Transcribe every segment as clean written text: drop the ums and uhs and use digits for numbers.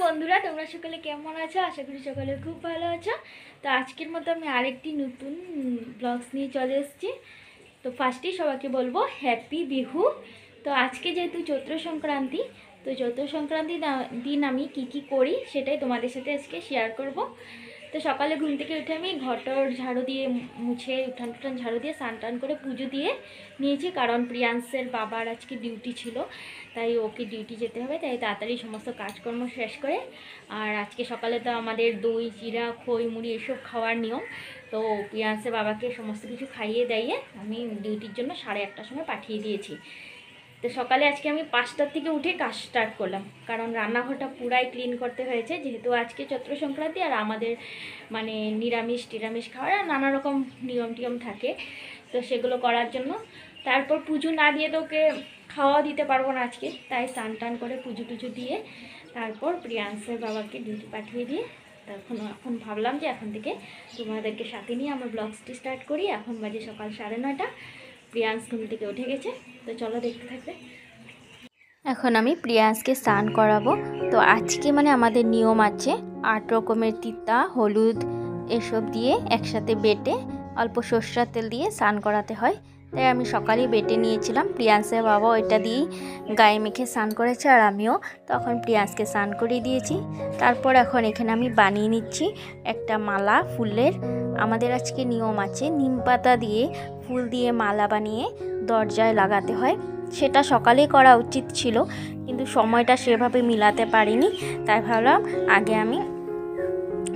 বন্ধুরা, তোমরা সকলে কেমন আছো? আশা করি সকলে খুব ভালো আছো। তো আজকের মতো আমি আরেকটি নতুন ব্লগস নিয়ে চলে এসেছি। তো ফার্স্টেই সবাইকে বলবো হ্যাপি বিহু। তো আজকে যেহেতু চৈত্র সংক্রান্তি, তো চৈত্র সংক্রান্তি দিন আমি কি করি সেটাই তোমাদের সাথে আজকে শেয়ার করব। তো সকালে ঘুম থেকে উঠে আমি ঘরটর ঝাড়ু দিয়ে মুছে উঠান টুঠান ঝাড়ু দিয়ে স্নান টান করে পুজো দিয়ে নিয়েছি, কারণ প্রিয়াংশের বাবার আজকে ডিউটি ছিল, তাই ওকে ডিউটি যেতে হবে, তাই তাড়াতাড়ি সমস্ত কাজকর্ম শেষ করে। আর আজকে সকালে তো আমাদের দই চিড়া খই মুড়ি এসব খাওয়ার নিয়ম। তো প্রিয়াংশের বাবাকে সমস্ত কিছু খাইয়ে দাইয়ে আমি ডিউটির জন্য 8:30টার সময় পাঠিয়ে দিয়েছি। তো সকালে আজকে আমি 5টার থেকে উঠে কাজ স্টার্ট করলাম, কারণ রান্নাঘরটা পুরাই ক্লিন করতে হয়েছে, যেহেতু আজকে চৈত্র সংক্রান্তি আর আমাদের মানে নিরামিষ খাওয়ার আর নানা রকম নিয়ম থাকে, তো সেগুলো করার জন্য। তারপর পুজো না দিয়ে তো ওকে খাওয়া দিতে পারবো না আজকে, তাই স্নান টান করে পুজো টুজো দিয়ে তারপর প্রিয়াংশের বাবাকে ডিউটি পাঠিয়ে দিয়ে এখন ভাবলাম যে এখন থেকে তোমাদেরকে সাথে নিয়ে আমার ব্লগসটি স্টার্ট করি। এখন বাজে সকাল 9:30। প্রিয়াংশ ঘুম থেকে উঠে গেছে, তো চলো দেখতে থাকবে। এখন আমি প্রিয়াংশকে স্নান করাবো। তো আজকে মানে আমাদের নিয়ম আছে 8 রকমের তিতা হলুদ এসব দিয়ে একসাথে বেটে অল্প সরষের তেল দিয়ে স্নান করাতে হয়, তাই আমি সকালেই বেটে নিয়েছিলাম। প্রিয়াংশের বাবা ওইটা দিয়েই গায়ে মেখে স্নান করেছে, আর আমিও তখন প্রিয়াংশকে স্নান করিয়ে দিয়েছি। তারপর এখন এখানে আমি বানিয়ে নিচ্ছি একটা মালা ফুলের। আমাদের আজকে নিয়ম আছে নিম পাতা দিয়ে ফুল দিয়ে মালা বানিয়ে দরজায় লাগাতে হয়। সেটা সকালেই করা উচিত ছিল, কিন্তু সময়টা সেভাবে মিলাতে পারিনি, তাই ভাবলাম আগে আমি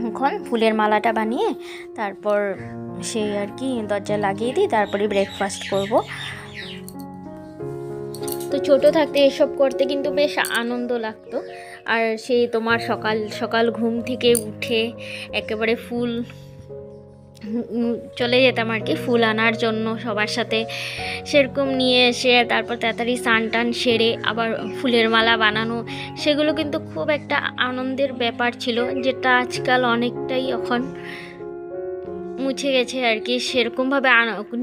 এখন ফুলের মালাটা বানিয়ে তারপর সেই আর কি দরজা লাগিয়ে দিই, তারপরে ব্রেকফাস্ট করব। তো ছোটো থাকতে এসব করতে কিন্তু বেশ আনন্দ লাগতো। আর সেই তোমার সকাল সকাল ঘুম থেকে উঠে একেবারে ফুল চলে যেতাম আর কি ফুল আনার জন্য সবার সাথে, সেরকম নিয়ে এসে তারপর তাড়াতাড়ি স্নান টান সেরে আবার ফুলের মালা বানানো, সেগুলো কিন্তু খুব একটা আনন্দের ব্যাপার ছিল, যেটা আজকাল অনেকটাই এখন মুছে গেছে আর কি। সেরকমভাবে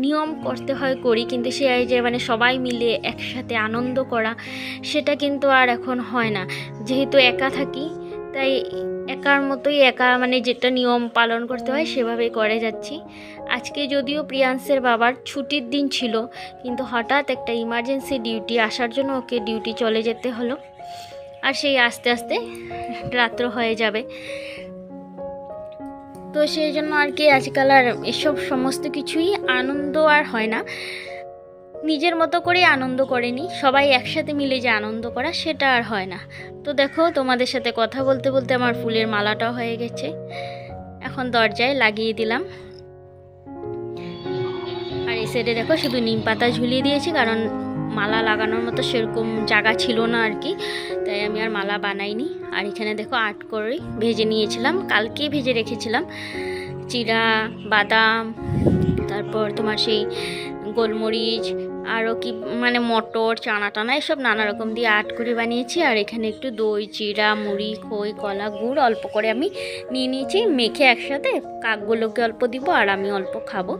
নিয়ম করতে হয় করি, কিন্তু সে যে মানে সবাই মিলে একসাথে আনন্দ করা সেটা কিন্তু আর এখন হয় না। যেহেতু একা থাকি, তাই একার মতোই একা মানে যেটা নিয়ম পালন করতে হয় সেভাবেই করে যাচ্ছি। আজকে যদিও প্রিয়াংশের বাবার ছুটির দিন ছিল, কিন্তু হঠাৎ একটা ইমার্জেন্সি ডিউটি আসার জন্য ওকে ডিউটি চলে যেতে হলো, আর সেই আস্তে আস্তে রাত্র হয়ে যাবে। তো সেই জন্য আর কি আজকাল আর এসব সমস্ত কিছুই আনন্দ আর হয় না, নিজের মতো করে আনন্দ করেনি, সবাই একসাথে মিলে যে আনন্দ করা সেটা আর হয় না। তো দেখো তোমাদের সাথে কথা বলতে বলতে আমার ফুলের মালাটাও হয়ে গেছে, এখন দরজায় লাগিয়ে দিলাম। আর এই সাইডে দেখো শুধু নিম পাতা ঝুলিয়ে দিয়েছি, কারণ মালা লাগানোর মতো সেরকম জায়গা ছিল না আর কি, তাই আমি আর মালা বানাইনি। আর এখানে দেখো 8 করে ভেজে নিয়েছিলাম, কালকে ভেজে রেখেছিলাম চিড়া বাদাম, তারপর তোমার সেই গোলমরিচ আরও কি মানে মটর চানা টানা এসব নানা রকম দিয়ে 8 করে বানিয়েছি। আর এখানে একটু দই চিড়া মুড়ি খই কলা গুড় অল্প করে আমি নিয়ে নিয়েছি, মেখে একসাথে কাকগুলোকে অল্প দিব আর আমি অল্প খাবো।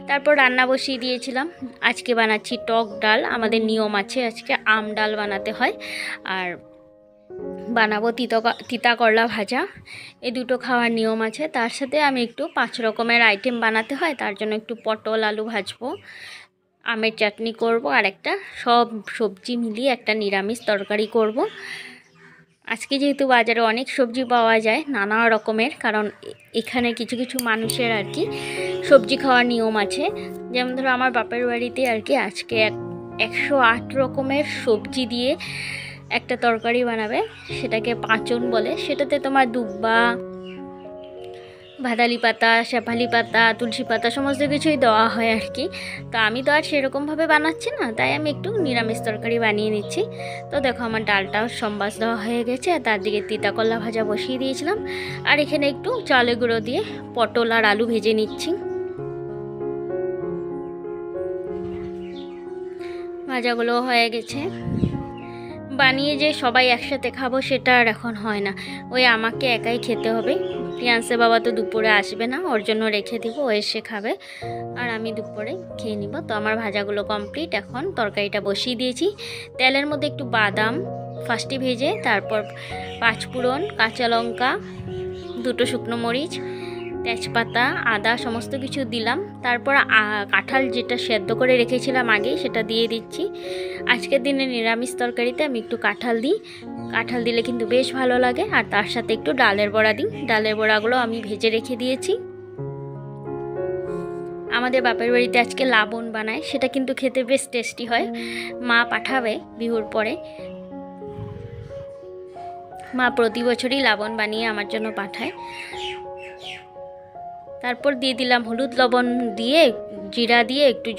তারপর রান্না বসিয়ে দিয়েছিলাম। আজকে বানাচ্ছি টক ডাল, আমাদের নিয়ম আছে আজকে আম ডাল বানাতে হয়, আর বানাবো তিতা করলা ভাজা, এই দুটো খাওয়ার নিয়ম আছে। তার সাথে আমি একটু 5 রকমের আইটেম বানাতে হয়, তার জন্য একটু পটল আলু ভাজবো, আমের চাটনি করব, আর একটা সব সবজি মিলিয়ে একটা নিরামিষ তরকারি করব। আজকে যেহেতু বাজারে অনেক সবজি পাওয়া যায় নানা রকমের, কারণ এখানে কিছু কিছু মানুষের আর কি সবজি খাওয়ার নিয়ম আছে। যেমন ধরো আমার বাপের বাড়িতে আর কি আজকে 108 রকমের সবজি দিয়ে একটা তরকারি বানাবে, সেটাকে পাঁচন বলে। সেটাতে তোমার দুব্বা ভাদালি পাতা শেফালি পাতা তুলসী পাতা সমস্ত কিছুই দেওয়া হয় আর কি। তো আমি তো আর সেরকমভাবে বানাচ্ছি না, তাই আমি একটু নিরামিষ তরকারি বানিয়ে নিচ্ছি। তো দেখো আমার ডালটাও সম্বাস দেওয়া হয়ে গেছে, আর তার দিকে তিতা করলা ভাজা বসিয়ে দিয়েছিলাম, আর এখানে একটু চালের গুঁড়ো দিয়ে পটল আর আলু ভেজে নিচ্ছি। ভাজাগুলো হয়ে গেছে, বানিয়ে যে সবাই একসাথে খাবো সেটা আর এখন হয় না, ওই আমাকে একাই খেতে হবে। প্রিয়াংশের বাবা তো দুপুরে আসবে না, ওর জন্য রেখে দিব, ও এসে খাবে, আর আমি দুপুরে খেয়ে নিব। তো আমার ভাজাগুলো কমপ্লিট, এখন তরকারিটা বসিয়ে দিয়েছি। তেলের মধ্যে একটু বাদাম ফার্স্টে ভেজে তারপর 5 ফোড়ন, কাঁচা লঙ্কা, 2টো শুকনো মরিচ, তেজপাতা, আদা সমস্ত কিছু দিলাম। তারপর কাঁঠাল যেটা সেদ্ধ করে রেখেছিলাম আগে সেটা দিয়ে দিচ্ছি। আজকের দিনে নিরামিষ তরকারিতে আমি একটু কাঁঠাল দিই, কাঁঠাল দিলে কিন্তু বেশ ভালো লাগে। আর তার সাথে একটু ডালের বড়া দিই। ডালের বড়াগুলো আমি ভেজে রেখে দিয়েছি। আমাদের বাপের বাড়িতে আজকে লাবণ বানায়, সেটা কিন্তু খেতে বেশ টেস্টি হয়। মা পাঠাবে বিহুর পরে, মা প্রতি বছরই লাবণ বানিয়ে আমার জন্য পাঠায়। তারপর দিয়ে দিলাম হলুদ, লবণ দিয়ে, জিরা দিয়ে একটু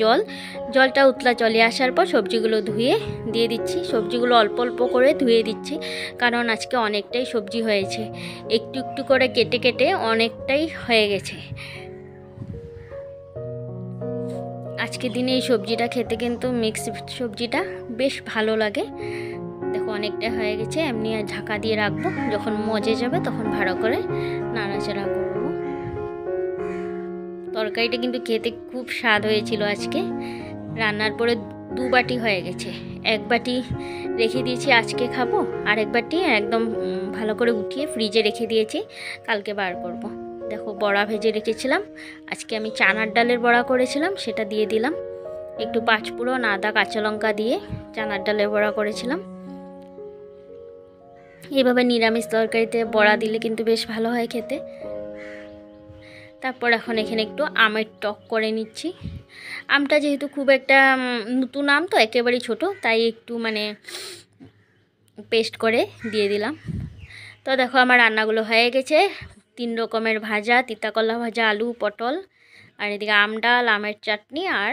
জলটা উতলা চলে আসার পর সবজিগুলো ধুয়ে দিয়ে দিচ্ছি। সবজিগুলো অল্প অল্প করে ধুয়ে দিচ্ছি, কারণ আজকে অনেকটাই সবজি হয়েছে। একটু একটু করে কেটে কেটে অনেকটাই হয়ে গেছে। আজকের দিনে এই সবজিটা খেতে কিন্তু মিক্স সবজিটা বেশ ভালো লাগে। দেখো অনেকটা হয়ে গেছে, এমনি আর ঢাকা দিয়ে রাখবো, যখন মজে যাবে তখন ভালো করে নাড়াচাড়া করবো। তরকারিটা কিন্তু খেতে খুব স্বাদ হয়েছিল আজকে। রান্নার পরে 2 বাটি হয়ে গেছে, 1 বাটি রেখে দিয়েছি আজকে খাবো, আর 1 বাটি একদম ভালো করে উঠিয়ে ফ্রিজে রেখে দিয়েছি, কালকে বার করব। দেখো বড়া ভেজে রেখেছিলাম, আজকে আমি চানার ডালের বড়া করেছিলাম, সেটা দিয়ে দিলাম। একটু 5 ফোড়ন, আদা, কাঁচা লঙ্কা দিয়ে চানার ডালের বড়া করেছিলাম। এইভাবে নিরামিষ তরকারিতে বড়া দিলে কিন্তু বেশ ভালো হয় খেতে। তারপর এখন এখানে একটু আমের টক করে নিচ্ছি। আমটা যেহেতু খুব একটা নতুন আম তো, একেবারেই ছোট, তাই একটু মানে পেস্ট করে দিয়ে দিলাম। তো দেখো আমার রান্নাগুলো হয়ে গেছে। 3 রকমের ভাজা, তিতা করলা ভাজা, আলু, পটল, আর এদিকে আম ডাল, আমের চাটনি আর